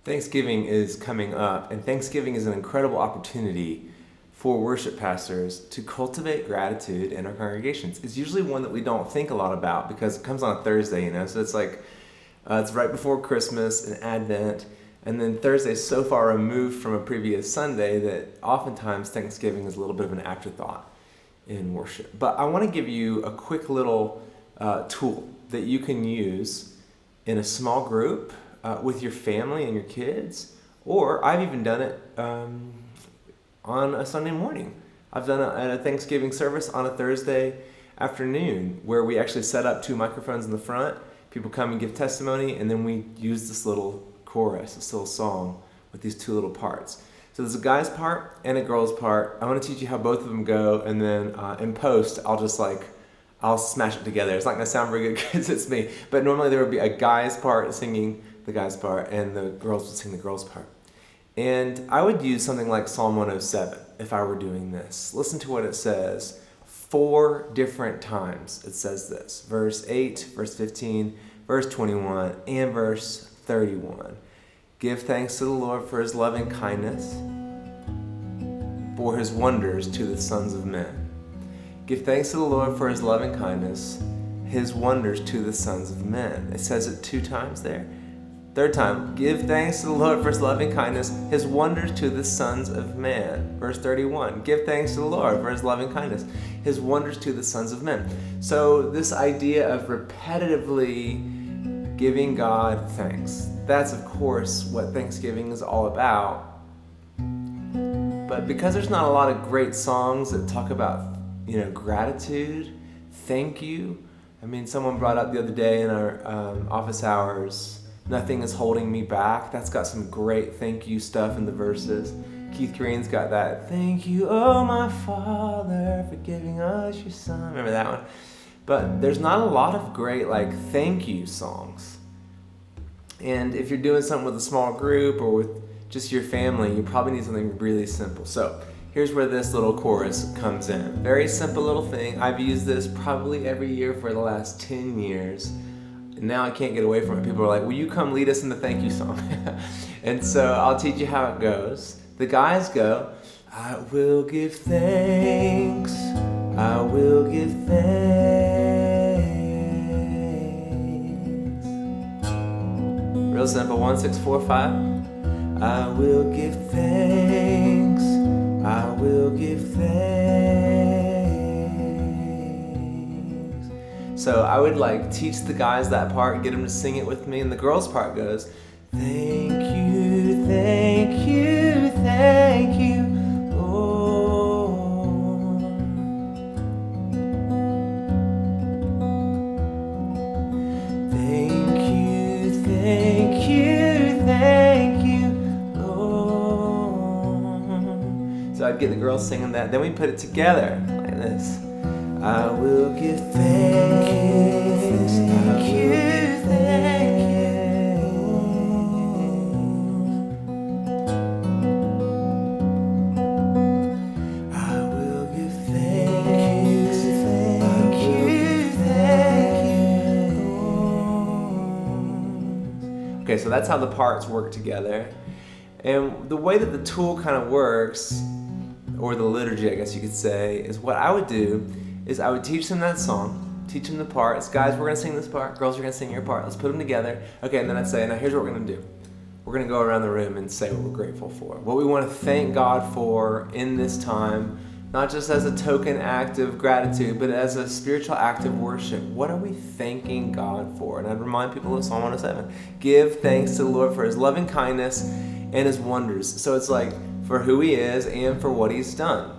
Thanksgiving is coming up, and Thanksgiving is an incredible opportunity for worship pastors to cultivate gratitude in our congregations. It's usually one that we don't think a lot about because it comes on a Thursday, so it's like it's right before Christmas and Advent, and then Thursday is so far removed from a previous Sunday that oftentimes Thanksgiving is a little bit of an afterthought in worship. But I want to give you a quick little tool that you can use in a small group with your family and your kids, or I've even done it on a Sunday morning. I've done it at a Thanksgiving service on a Thursday afternoon where we actually set up 2 microphones in the front. People come and give testimony, and then we use this little chorus, this little song with these 2 little parts. So there's a guy's part and a girl's part. I want to teach you how both of them go, and then in post, I'll smash it together. It's not going to sound very good because it's me, but normally there would be a guy's part singing the guy's part, and the girls would sing the girl's part. And I would use something like Psalm 107 if I were doing this. Listen to what it says 4 different times. It says this, verse 8, verse 15, verse 21, and verse 31. Give thanks to the Lord for his loving kindness, for his wonders to the sons of men. Give thanks to the Lord for his loving kindness, his wonders to the sons of men. It says it 2 times there. 3rd time, give thanks to the Lord for his loving kindness, his wonders to the sons of man. Verse 31, give thanks to the Lord for his loving kindness, his wonders to the sons of men. So this idea of repetitively giving God thanks, that's of course what Thanksgiving is all about. But because there's not a lot of great songs that talk about, gratitude, thank you. Someone brought up the other day in our office hours, nothing is holding me back. That's got some great thank you stuff in the verses. Keith Green's got that, thank you, oh my Father, for giving us your Son. Remember that one? But there's not a lot of great thank you songs. And if you're doing something with a small group or with just your family, you probably need something really simple. So here's where this little chorus comes in. Very simple little thing. I've used this probably every year for the last 10 years. And now I can't get away from it. People are like, will you come lead us in the thank you song? And so I'll teach you how it goes. The guys go, I will give thanks, I will give thanks. Real simple, 1, 6, 4, 5. I will give thanks, I will give thanks. So I would teach the guys that part, get them to sing it with me, and the girls' part goes, thank you, thank you, thank you, Lord. Thank you, thank you, thank you, Lord. So I'd get the girls singing that, then we put it together like this. I will give thanks, thank you, thank you. I will give thanks, thank you, thank you. Okay, so that's how the parts work together. And the way that the tool kind of works, or the liturgy, I guess you could say, is what I would do is I would teach them that song, teach them the parts. Guys, we're going to sing this part. Girls are going to sing your part. Let's put them together. Okay, and then I'd say, now here's what we're going to do. We're going to go around the room and say what we're grateful for. What we want to thank God for in this time, not just as a token act of gratitude, but as a spiritual act of worship. What are we thanking God for? And I'd remind people of Psalm 107. Give thanks to the Lord for his loving kindness and his wonders. So it's for who he is and for what he's done.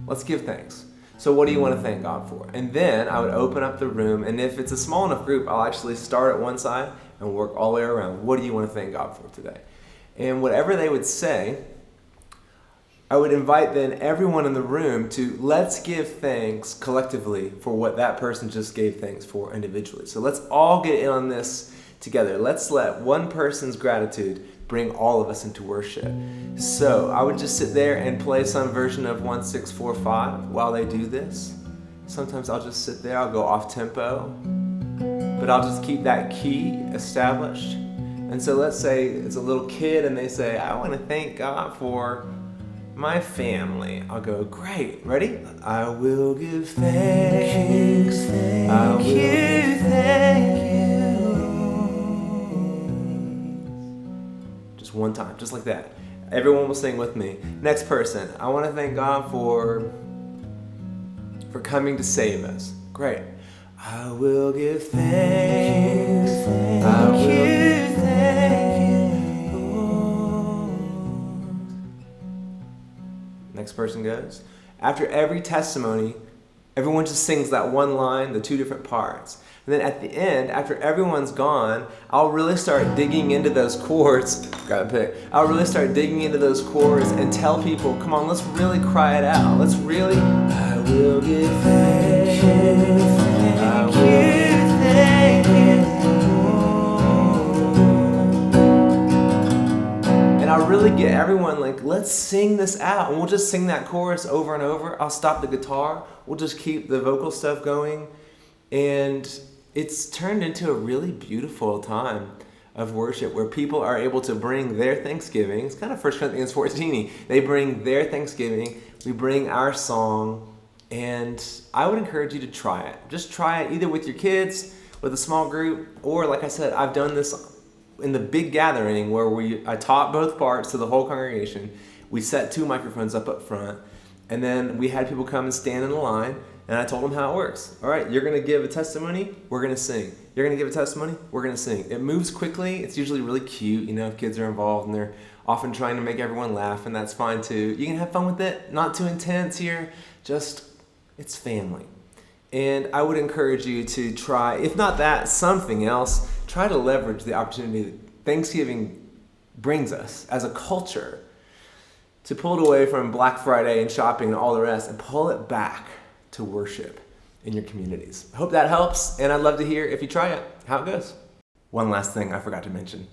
Let's give thanks. So what do you want to thank God for? And then I would open up the room, and if it's a small enough group, I'll actually start at one side and work all the way around. What do you want to thank God for today? And whatever they would say, I would invite then everyone in the room to let's give thanks collectively for what that person just gave thanks for individually. So let's all get in on this together. Let's let one person's gratitude bring all of us into worship. So I would just sit there and play some version of 1, 6, 4, 5 while they do this. Sometimes I'll just sit there, I'll go off tempo, but I'll just keep that key established. And so let's say it's a little kid and they say, I want to thank God for my family. I'll go, great, ready? I will give thanks. Thank you. Just one time, just like that. Everyone will sing with me. Next person, I want to thank God for coming to save us. Great. I will give thanks. Thank you, Lord. Next person goes. After every testimony, everyone just sings that one line, the two different parts. And then at the end, after everyone's gone, I'll really start digging into those chords. Got to pick. I'll really start digging into those chords and tell people, come on, let's really cry it out. Let's really, I will give thank you, thank you. And I'll really get everyone like, let's sing this out. And we'll just sing that chorus over and over. I'll stop the guitar. We'll just keep the vocal stuff going. And it's turned into a really beautiful time of worship where people are able to bring their thanksgiving. It's kind of 1 Corinthians 14. They bring their thanksgiving. We bring our song. And I would encourage you to try it. Just try it either with your kids, with a small group, or like I said, I've done this in the big gathering where I taught both parts to the whole congregation. We set 2 microphones up front. And then we had people come and stand in a line. And I told them how it works. All right, you're going to give a testimony, we're going to sing. You're going to give a testimony, we're going to sing. It moves quickly. It's usually really cute, if kids are involved and they're often trying to make everyone laugh, and that's fine too. You can have fun with it, not too intense here, just it's family. And I would encourage you to try, if not that, something else, try to leverage the opportunity that Thanksgiving brings us as a culture to pull it away from Black Friday and shopping and all the rest and pull it back to worship in your communities. I hope that helps, and I'd love to hear if you try it, how it goes. One last thing I forgot to mention.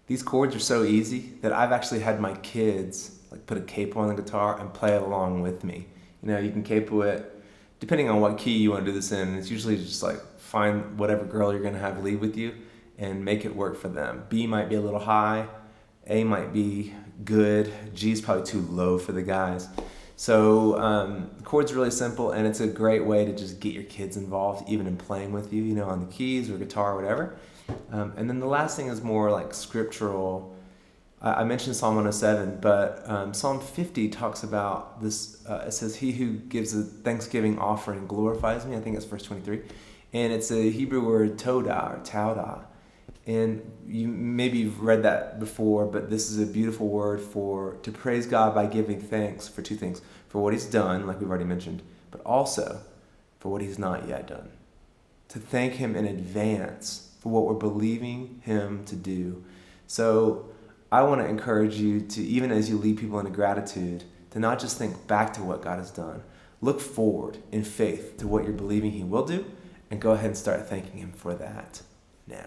These chords are so easy that I've actually had my kids put a capo on the guitar and play it along with me. You can capo it depending on what key you want to do this in. It's usually just find whatever girl you're going to have lead with you and make it work for them. B might be a little high, A might be good, G is probably too low for the guys. So the chord's really simple, and it's a great way to just get your kids involved, even in playing with you, on the keys or guitar or whatever. And then the last thing is more scriptural. I mentioned Psalm 107, but Psalm 50 talks about this. It says, he who gives a thanksgiving offering glorifies me. I think it's verse 23. And it's a Hebrew word, todah or taudah. And maybe you've read that before, but this is a beautiful word to praise God by giving thanks for 2 things. For what he's done, like we've already mentioned, but also for what he's not yet done. To thank him in advance for what we're believing him to do. So I want to encourage you to, even as you lead people into gratitude, to not just think back to what God has done. Look forward in faith to what you're believing he will do, and go ahead and start thanking him for that now.